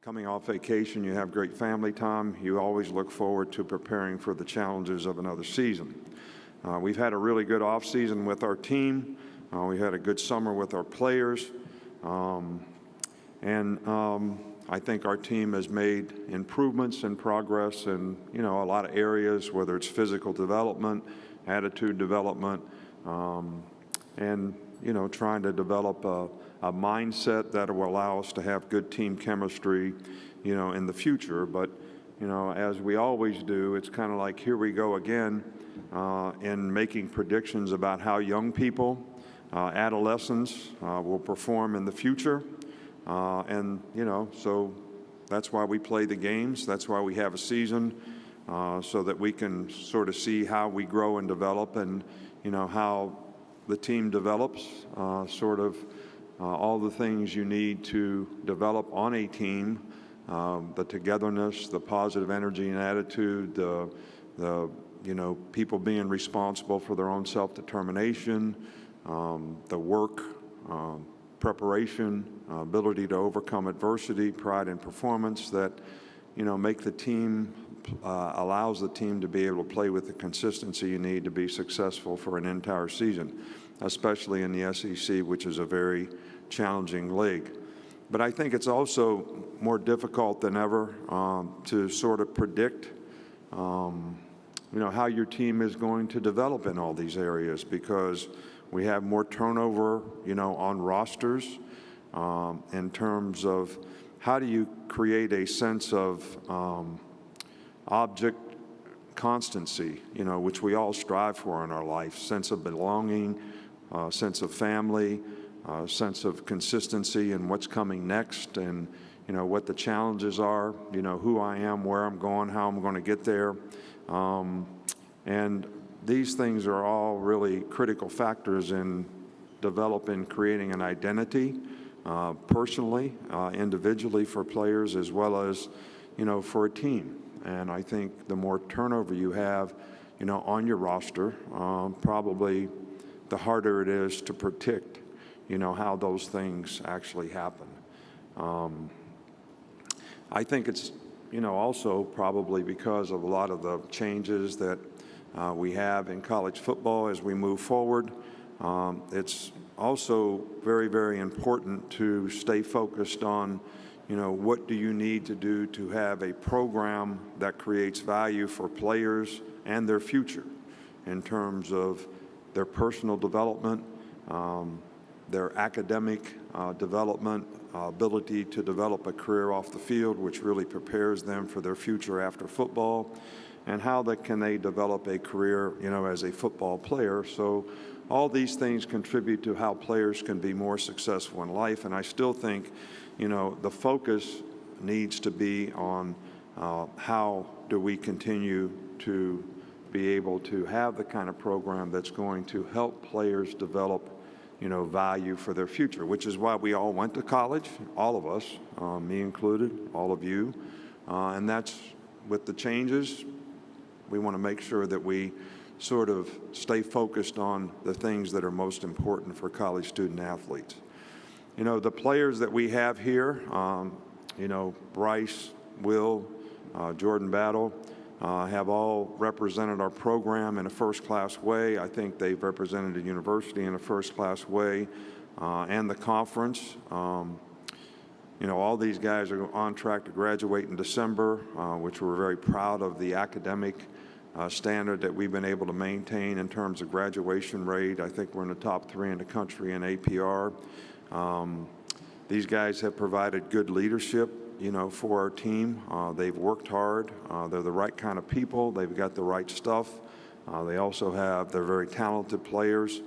Coming off vacation, you have great family time. You always look forward to preparing for the challenges of another season. We've had a really good off season with our team. We had a good summer with our players. I think our team has made improvements and progress in, a lot of areas, whether it's physical development, attitude development, trying to develop a mindset that will allow us to have good team chemistry, in the future. But, as we always do, it's kind of like, here we go again in making predictions about how young people, adolescents will perform in the future. So that's why we play the games. That's why we have a season, so that we can sort of see how we grow and develop and, how the team develops, all the things you need to develop on a team, the togetherness, the positive energy and attitude, the people being responsible for their own self-determination, the work, preparation, ability to overcome adversity, pride in performance that, make the team, allows the team to be able to play with the consistency you need to be successful for an entire season, especially in the SEC, which is a very challenging league. But I think it's also more difficult than ever to sort of predict, how your team is going to develop in all these areas, because we have more turnover, on rosters, in terms of how do you create a sense of object constancy, which we all strive for in our life, sense of belonging, sense of family, sense of consistency in what's coming next, and, what the challenges are, who I am, where I'm going, how I'm going to get there. And these things are all really critical factors in developing, creating an identity, personally, individually for players, as well as, for a team. And I think the more turnover you have, on your roster, probably the harder it is to predict, how those things actually happen. I think it's, also probably because of a lot of the changes that we have in college football as we move forward. It's also very, very important to stay focused on, what do you need to do to have a program that creates value for players and their future in terms of their personal development, their academic development, ability to develop a career off the field, which really prepares them for their future after football, and how can they develop a career, as a football player. So all these things contribute to how players can be more successful in life. And I still think, the focus needs to be on how do we continue to be able to have the kind of program that's going to help players develop, value for their future, which is why we all went to college, all of us, me included, all of you. And that's with the changes. We want to make sure that we sort of stay focused on the things that are most important for college student athletes. The players that we have here, Bryce, Will, Jordan Battle, have all represented our program in a first-class way. I think they've represented the university in a first-class way, and the conference. All these guys are on track to graduate in December, which we're very proud of the academic standard that we've been able to maintain in terms of graduation rate. I think we're in the top 3 in the country in APR. These guys have provided good leadership, for our team. They've worked hard. They're the right kind of people. They've got the right stuff. They're very talented players.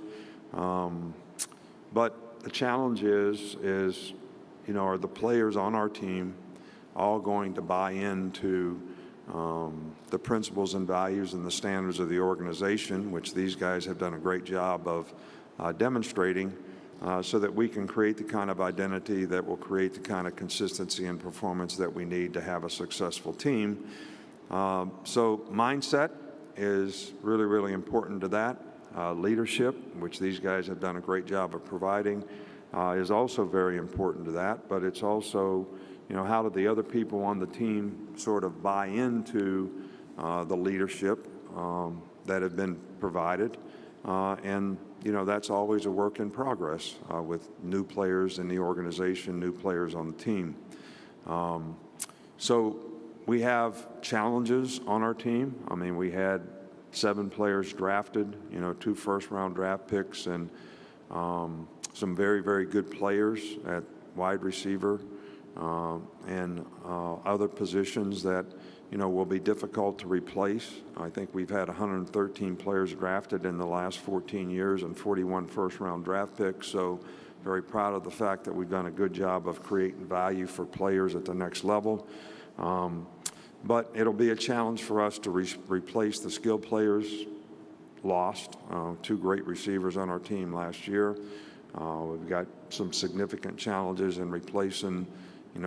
But the challenge is, are the players on our team all going to buy into the principles and values and the standards of the organization, which these guys have done a great job of demonstrating, so that we can create the kind of identity that will create the kind of consistency and performance that we need to have a successful team. So mindset is really, really important to that. Leadership, which these guys have done a great job of providing, is also very important to that. But it's also, how do the other people on the team sort of buy into the leadership that have been provided? And that's always a work in progress with new players in the organization, new players on the team. So we have challenges on our team. I mean, we had 7 players drafted, 2 first-round draft picks, and some very, very good players at wide receiver and other positions that, will be difficult to replace. I think we've had 113 players drafted in the last 14 years and 41 first-round draft picks. So very proud of the fact that we've done a good job of creating value for players at the next level. But it'll be a challenge for us to replace the skilled players lost. 2 great receivers on our team last year. We've got some significant challenges in replacing,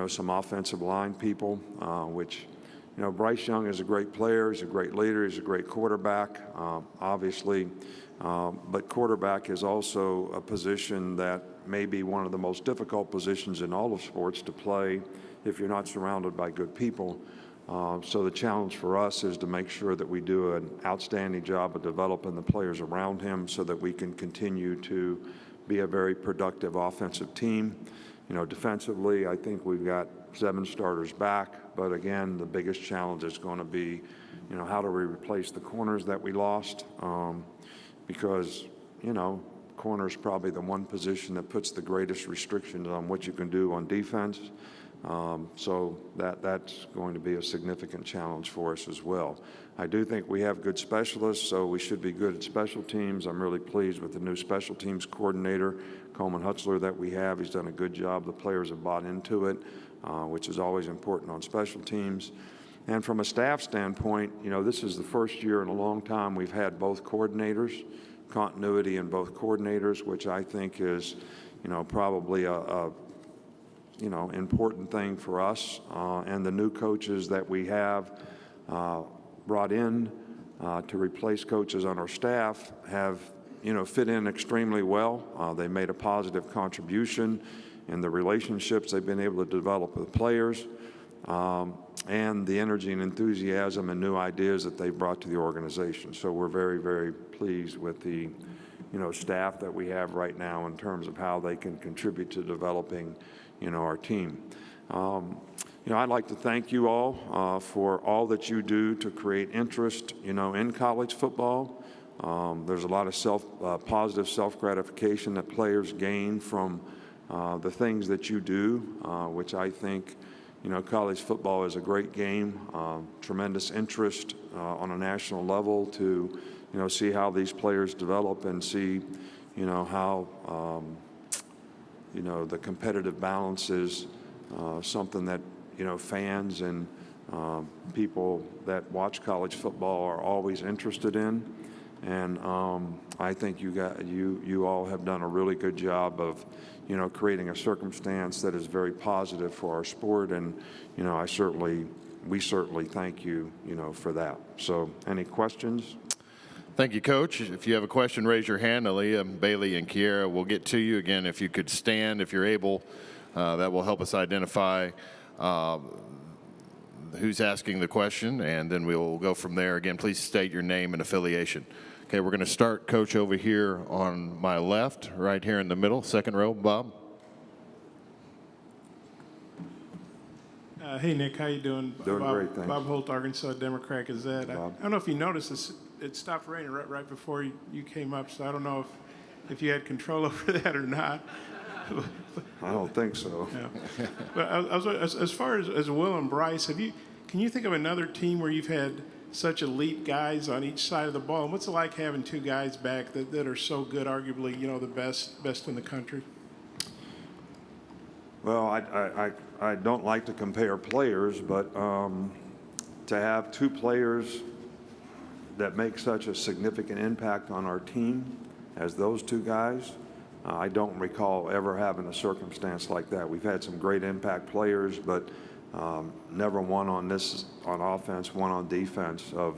some offensive line people, which, Bryce Young is a great player. He's a great leader. He's a great quarterback, obviously. But quarterback is also a position that may be one of the most difficult positions in all of sports to play if you're not surrounded by good people. So the challenge for us is to make sure that we do an outstanding job of developing the players around him so that we can continue to be a very productive offensive team. Defensively, I think we've got 7 starters back, but again, the biggest challenge is going to be, how do we replace the corners that we lost? Because, corner is probably the one position that puts the greatest restrictions on what you can do on defense. So that's going to be a significant challenge for us as well. I do think we have good specialists, so we should be good at special teams. I'm really pleased with the new special teams coordinator, Coleman Hutzler, that we have. He's done a good job. The players have bought into it, which is always important on special teams. And from a staff standpoint, this is the first year in a long time we've had both coordinators, continuity in both coordinators, which I think is, probably a important thing for us. And the new coaches that we have brought in to replace coaches on our staff have, fit in extremely well. They made a positive contribution in the relationships they've been able to develop with players and the energy and enthusiasm and new ideas that they've brought to the organization. So we're very, very pleased with the, staff that we have right now in terms of how they can contribute to developing, our team. I'd like to thank you all for all that you do to create interest, in college football. There's a lot of positive self-gratification that players gain from the things that you do, which I think, college football is a great game, tremendous interest on a national level to, see how these players develop and see, how, the competitive balance is something that, fans and people that watch college football are always interested in. And I think you all have done a really good job of, creating a circumstance that is very positive for our sport. And, we certainly thank you, for that. So any questions? Thank you, Coach. If you have a question, raise your hand. Aaliyah, Bailey, and Kiera will get to you. Again, if you could stand, if you're able, that will help us identify who's asking the question, and then we'll go from there. Again, please state your name and affiliation. Okay, we're going to start, Coach, over here on my left, right here in the middle, second row. Bob. Hey, Nick, how you doing? Doing great, thanks. Bob Holt, Arkansas Democrat Gazette. I don't know if you noticed, it stopped raining right before you came up, so I don't know if you had control over that or not. I don't think so. Yeah. But as far as Will and Bryce, can you think of another team where you've had such elite guys on each side of the ball? And what's it like having 2 guys back that are so good, arguably, the best in the country? Well, I don't like to compare players, but to have 2 players that make such a significant impact on our team as those 2 guys, I don't recall ever having a circumstance like that. We've had some great impact players, but never one on offense, one on defense of,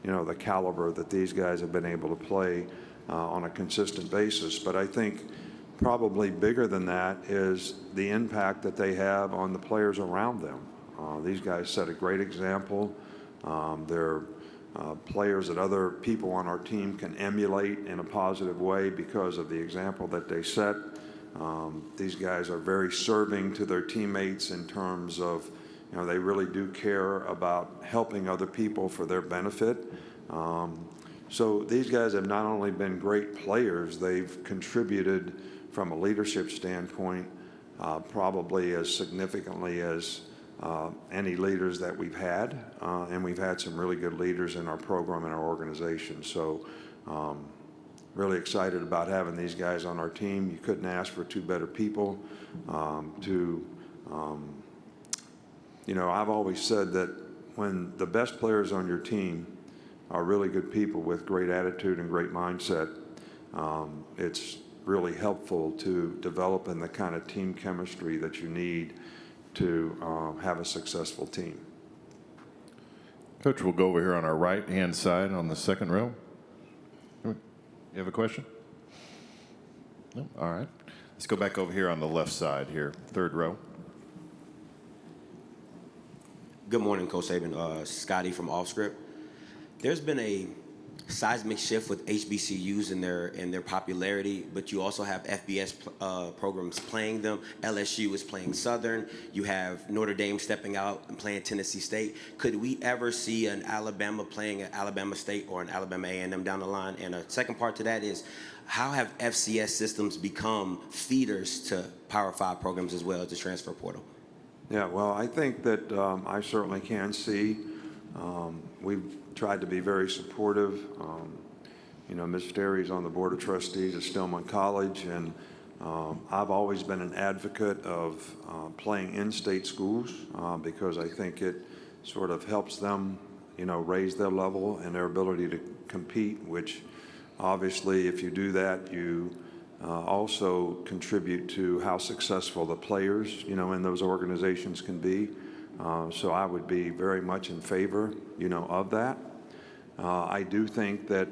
the caliber that these guys have been able to play on a consistent basis. But I think probably bigger than that is the impact that they have on the players around them. These guys set a great example. They're players that other people on our team can emulate in a positive way because of the example that they set. These guys are very serving to their teammates in terms of, they really do care about helping other people for their benefit. So these guys have not only been great players, they've contributed from a leadership standpoint probably as significantly as any leaders that we've had, and we've had some really good leaders in our program and our organization. So really excited about having these guys on our team. You couldn't ask for two better people I've always said that when the best players on your team are really good people with great attitude and great mindset, it's really helpful to developing the kind of team chemistry that you need to have a successful team. Coach, we'll go over here on our right-hand side on the second row. You have a question? No? All right. Let's go back over here on the left side here, third row. Good morning, Coach Saban. Scotty from Offscript. There's been a seismic shift with HBCUs in their popularity, but you also have FBS programs playing them. LSU is playing Southern. You have Notre Dame stepping out and playing Tennessee State. Could we ever see an Alabama playing at Alabama State or an Alabama A&M down the line? And a second part to that is, how have FCS systems become feeders to Power 5 programs as well as the transfer portal? Yeah, well, I think that I certainly can see. We've tried to be very supportive. Ms. Sterry's on the Board of Trustees at Stillman College, and I've always been an advocate of playing in-state schools because I think it sort of helps them, raise their level and their ability to compete, which obviously if you do that, you also contribute to how successful the players, in those organizations can be. So I would be very much in favor, of that. I do think that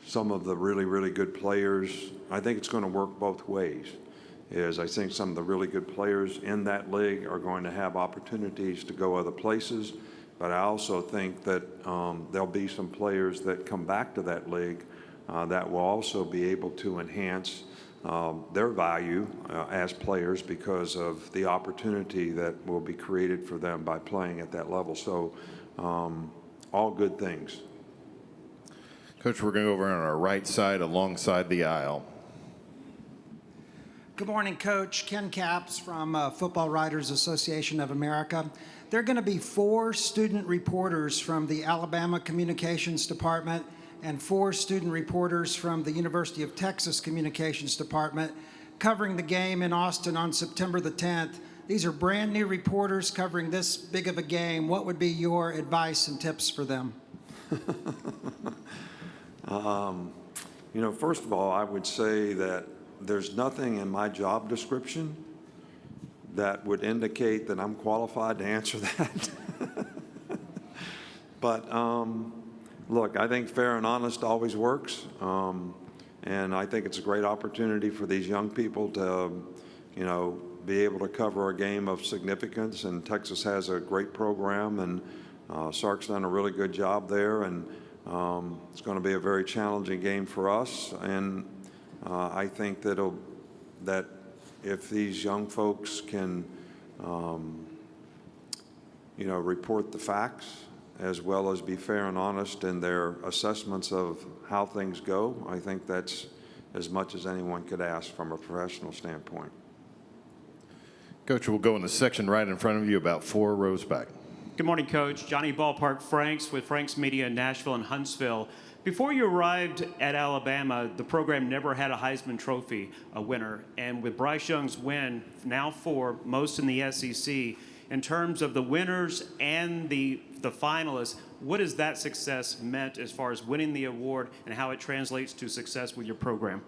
some of the really, really good players, I think it's going to work both ways. I think some of the really good players in that league are going to have opportunities to go other places, but I also think that there'll be some players that come back to that league that will also be able to enhance their value as players because of the opportunity that will be created for them by playing at that level. So all good things. Coach, we're going to go over on our right side alongside the aisle. Good morning, Coach. Ken Capps from Football Writers Association of America. There are going to be 4 student reporters from the Alabama Communications Department and 4 student reporters from the University of Texas Communications Department covering the game in Austin on September the 10th. These are brand new reporters covering this big of a game. What would be your advice and tips for them? First of all, I would say that there's nothing in my job description that would indicate that I'm qualified to answer that. But look, I think fair and honest always works. And I think it's a great opportunity for these young people to, be able to cover a game of significance. And Texas has a great program, and Sark's done a really good job there. And it's going to be a very challenging game for us. And I think that if these young folks can, report the facts as well as be fair and honest in their assessments of how things go, I think that's as much as anyone could ask from a professional standpoint. Coach, we'll go in the section right in front of you, about 4 rows back. Good morning, Coach. Johnny Ballpark Franks with Franks Media in Nashville and Huntsville. Before you arrived at Alabama, the program never had a Heisman Trophy winner. And with Bryce Young's win, now 4, most in the SEC, in terms of the winners and the finalists, what has that success meant as far as winning the award and how it translates to success with your program?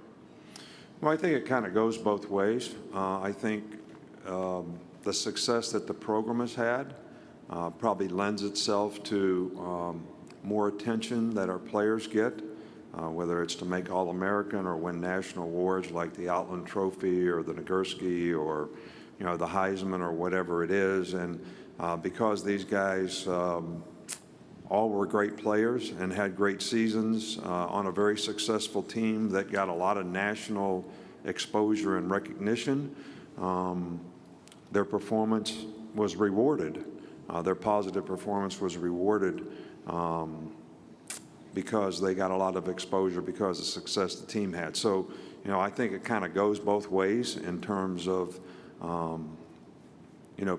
Well, I think it kind of goes both ways. I think the success that the program has had probably lends itself to more attention that our players get whether it's to make All-American or win national awards like the Outland Trophy or the Nagurski or, the Heisman or whatever it is. And because these guys all were great players and had great seasons on a very successful team that got a lot of national exposure and recognition, their performance was rewarded. Their positive performance was rewarded because they got a lot of exposure because of the success the team had. So, I think it kind of goes both ways in terms of,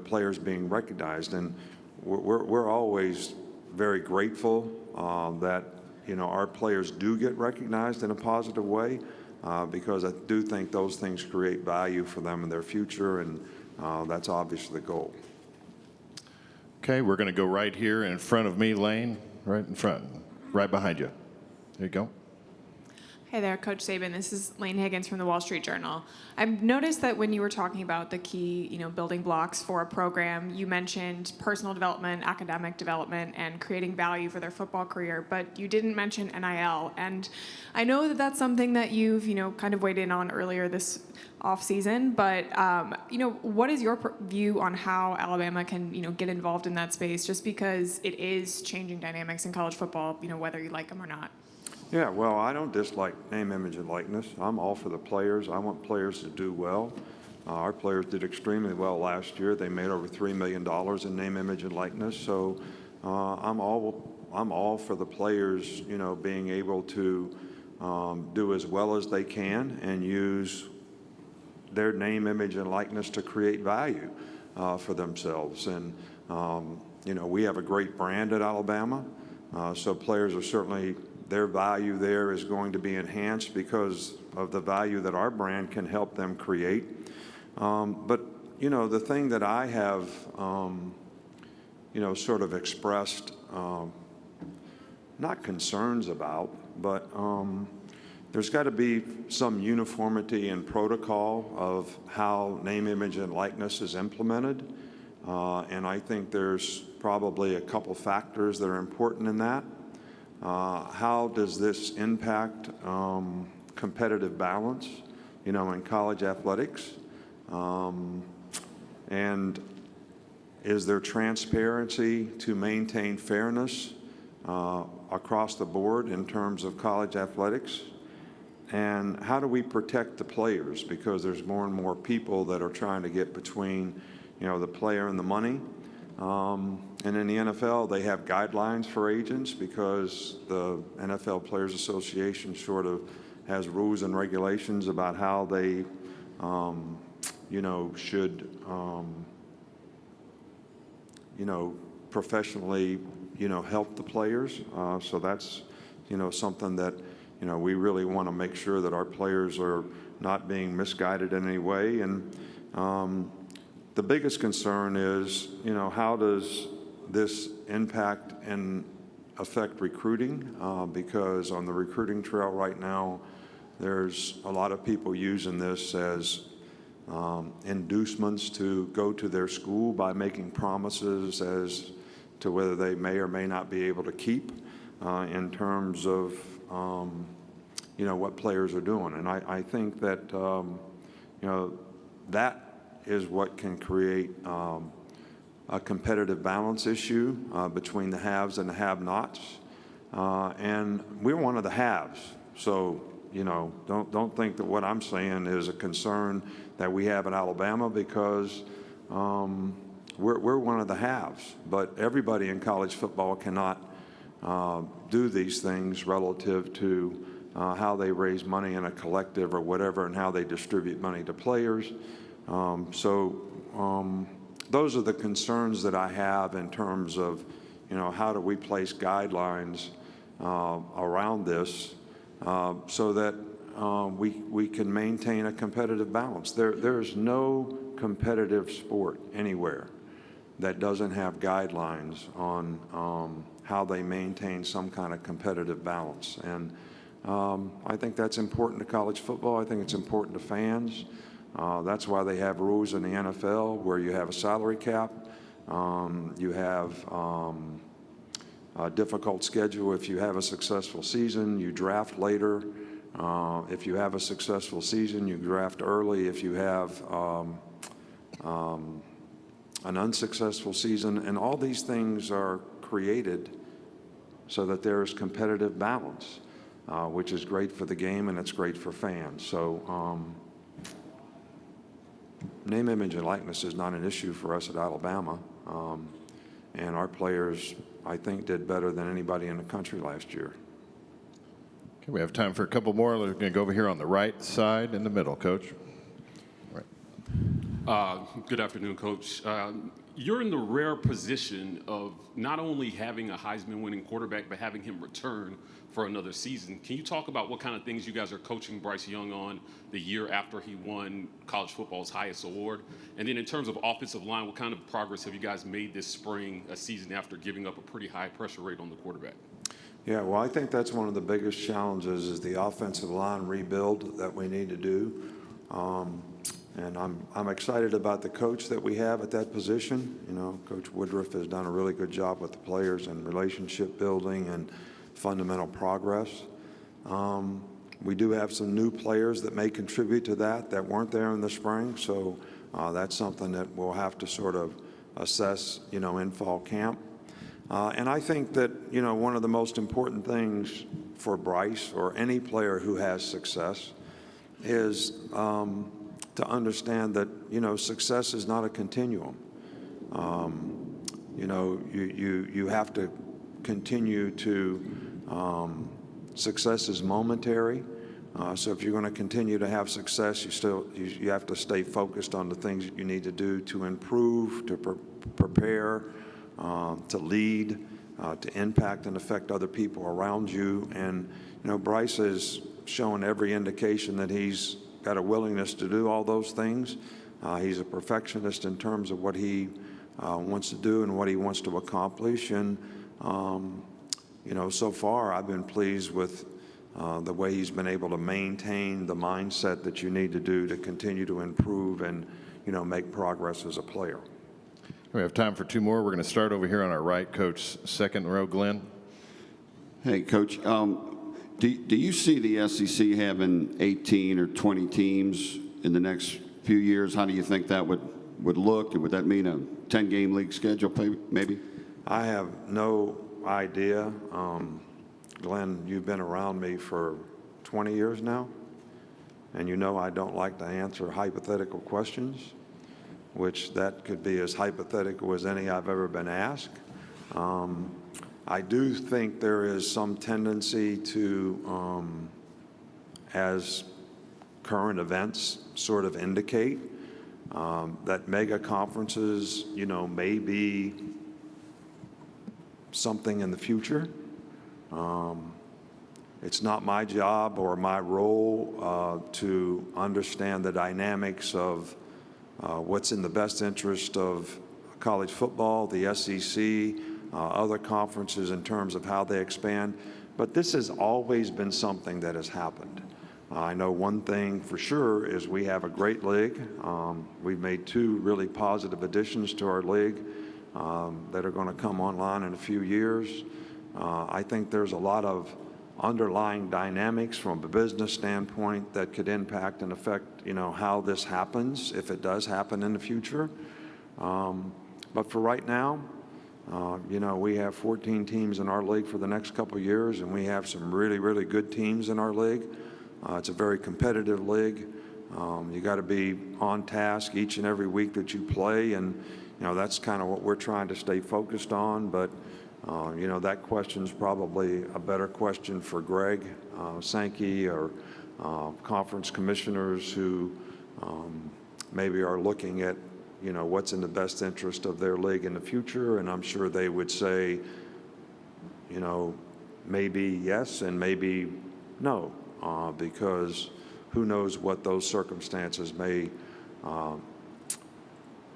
players being recognized. And we're always very grateful that, our players do get recognized in a positive way because I do think those things create value for them in their future, and that's obviously the goal. Okay, we're going to go right here in front of me, Lane, right in front, right behind you. There you go. Hey there, Coach Saban. This is Lane Higgins from the Wall Street Journal. I've noticed that when you were talking about the key, building blocks for a program, you mentioned personal development, academic development, and creating value for their football career, but you didn't mention NIL. And I know that that's something that you've, kind of weighed in on earlier this off-season, but, what is your view on how Alabama can, get involved in that space, just because it is changing dynamics in college football, whether you like them or not? Yeah, well, I don't dislike name, image, and likeness. I'm all for the players. I want players to do well. Our players did extremely well last year. They made over $3 million in name, image, and likeness. So I'm all for the players, being able to do as well as they can and use their name, image, and likeness to create value for themselves. And, we have a great brand at Alabama. So players are certainly, their value there is going to be enhanced because of the value that our brand can help them create. But, the thing that I have, sort of expressed, not concerns about, but there's got to be some uniformity in protocol of how name, image, and likeness is implemented. And I think there's probably a couple factors that are important in that. How does this impact competitive balance, in college athletics? And is there transparency to maintain fairness across the board in terms of college athletics? And how do we protect the players? Because there's more and more people that are trying to get between, the player and the money. And in the NFL, they have guidelines for agents because the NFL Players Association sort of has rules and regulations about how they, should, professionally, help the players. So that's, something that, we really want to make sure that our players are not being misguided in any way. And the biggest concern is, how does this impact and affect recruiting? Because on the recruiting trail right now, there's a lot of people using this as inducements to go to their school by making promises as to whether they may or may not be able to keep in terms of, what players are doing. And I think that, that is what can create a competitive balance issue between the haves and the have-nots. And we're one of the haves. So, don't think that what I'm saying is a concern that we have in Alabama because we're one of the haves. But everybody in college football cannot do these things relative to how they raise money in a collective or whatever and how they distribute money to players. Those are the concerns that I have in terms of, how do we place guidelines around this so that we can maintain a competitive balance. There's no competitive sport anywhere that doesn't have guidelines on how they maintain some kind of competitive balance. And I think that's important to college football. I think it's important to fans. That's why they have rules in the NFL where you have a salary cap, you have, difficult schedule. If you have a successful season, you draft later. If you have a successful season, you draft early. If you have an unsuccessful season, and all these things are created so that there's competitive balance, which is great for the game and it's great for fans. So name, image, and likeness is not an issue for us at Alabama, and our players, I think, did better than anybody in the country last year. Okay, we have time for a couple more. We're going to go over here on the right side in the middle, Coach. Good afternoon, Coach. You're in the rare position of not only having a Heisman-winning quarterback, but having him return for another season. Can you talk about what kind of things you guys are coaching Bryce Young on the year after he won college football's highest award? And then in terms of offensive line, what kind of progress have you guys made this spring, a season after giving up a pretty high pressure rate on the quarterback? Yeah, well, I think that's one of the biggest challenges is the offensive line rebuild that we need to do. And I'm excited about the coach that we have at that position. You know, Coach Woodruff has done a really good job with the players and relationship building and fundamental progress. We do have some new players that may contribute to that weren't there in the spring. So that's something that we'll have to sort of assess, you know, in fall camp. And I think that, you know, one of the most important things for Bryce or any player who has success is to understand that, you know, success is not a continuum. You know, you have to continue to, success is momentary. So if you're going to continue to have success, you have to stay focused on the things that you need to do to improve, to prepare, to lead, to impact and affect other people around you. And, you know, Bryce has shown every indication that he's got a willingness to do all those things. He's a perfectionist in terms of what he wants to do and what he wants to accomplish. And, you know, so far I've been pleased with the way he's been able to maintain the mindset that you need to do to continue to improve and, you know, make progress as a player. We have time for two more. We're going to start over here on our right, Coach, second row, Glenn. Hey, Coach. Do you see the SEC having 18 or 20 teams in the next few years? How do you think that would look? Would that mean a 10-game league schedule, maybe? I have no idea. Glenn, you've been around me for 20 years now, and you know I don't like to answer hypothetical questions, which that could be as hypothetical as any I've ever been asked. I do think there is some tendency to, as current events sort of indicate, that mega conferences, you know, may be something in the future. It's not my job or my role to understand the dynamics of what's in the best interest of college football, the SEC, other conferences in terms of how they expand. But this has always been something that has happened. I know one thing for sure is we have a great league. We've made two really positive additions to our league that are going to come online in a few years. I think there's a lot of underlying dynamics from a business standpoint that could impact and affect, you know, how this happens, if it does happen in the future. But for right now, you know, we have 14 teams in our league for the next couple of years, and we have some really, really good teams in our league. It's a very competitive league. You got to be on task each and every week that you play, and, you know, that's kind of what we're trying to stay focused on. But, you know, that question's probably a better question for Greg Sankey or conference commissioners who maybe are looking at, you know, what's in the best interest of their league in the future. And I'm sure they would say, you know, maybe yes and maybe no, because who knows what those circumstances may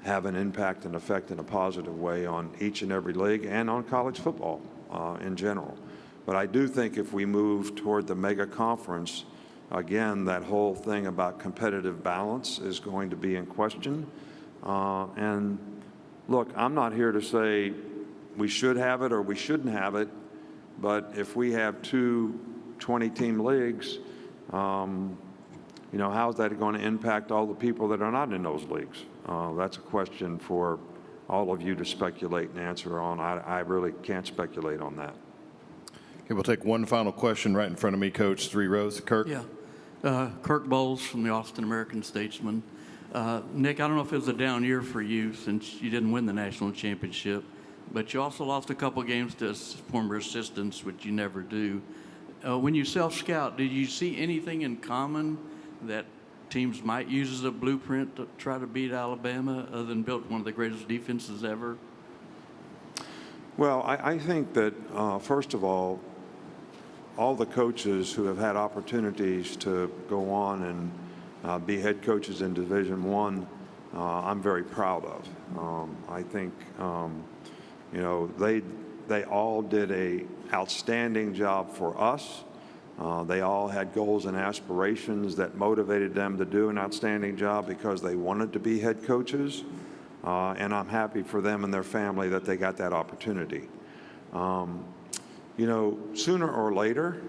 have an impact and effect in a positive way on each and every league and on college football in general. But I do think if we move toward the mega conference, again, that whole thing about competitive balance is going to be in question. And look, I'm not here to say we should have it or we shouldn't have it, but if we have two 20-team leagues, how's that going to impact all the people that are not in those leagues? That's a question for all of you to speculate and answer on. I really can't speculate on that. Okay, we'll take one final question right in front of me, Coach, 3 rows. Kirk? Yeah. Kirk Bowles from the Austin American-Statesman. Nick, I don't know if it was a down year for you since you didn't win the national championship, but you also lost a couple games to former assistants, which you never do. When you self-scout, did you see anything in common that teams might use as a blueprint to try to beat Alabama, other than build one of the greatest defenses ever? Well, I think that, first of all the coaches who have had opportunities to go on and be head coaches in Division I, I'm very proud of. I think, they all did a outstanding job for us. They all had goals and aspirations that motivated them to do an outstanding job because they wanted to be head coaches. And I'm happy for them and their family that they got that opportunity. Sooner or later,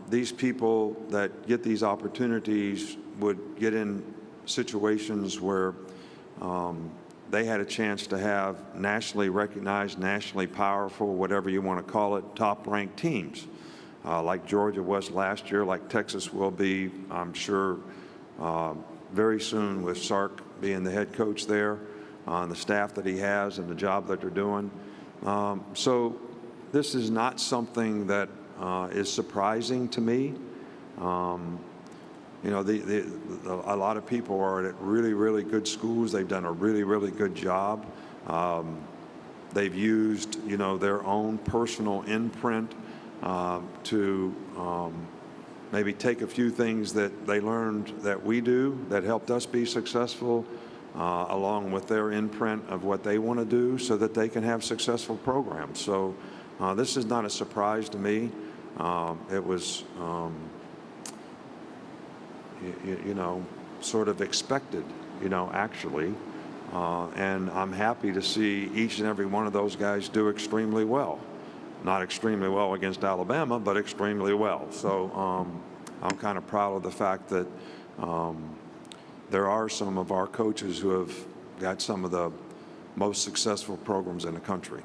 these people that get these opportunities would get in situations where they had a chance to have nationally recognized, nationally powerful, whatever you want to call it, top-ranked teams. Like Georgia was last year, like Texas will be, I'm sure, very soon with Sark being the head coach there, and the staff that he has and the job that they're doing. So this is not something that is surprising to me. A lot of people are at really, really good schools. They've done a really, really good job. They've used, their own personal imprint to maybe take a few things that they learned that we do that helped us be successful, along with their imprint of what they want to do so that they can have successful programs. So this is not a surprise to me. It was, sort of expected, actually. And I'm happy to see each and every one of those guys do extremely well. Not extremely well against Alabama, but extremely well. So I'm kind of proud of the fact that there are some of our coaches who have got some of the most successful programs in the country.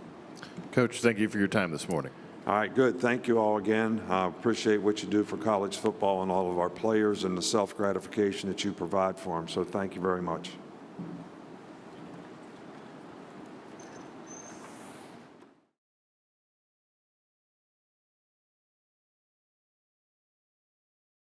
Coach, thank you for your time this morning. All right, good. Thank you all again. I appreciate what you do for college football and all of our players and the self-gratification that you provide for them. So thank you very much.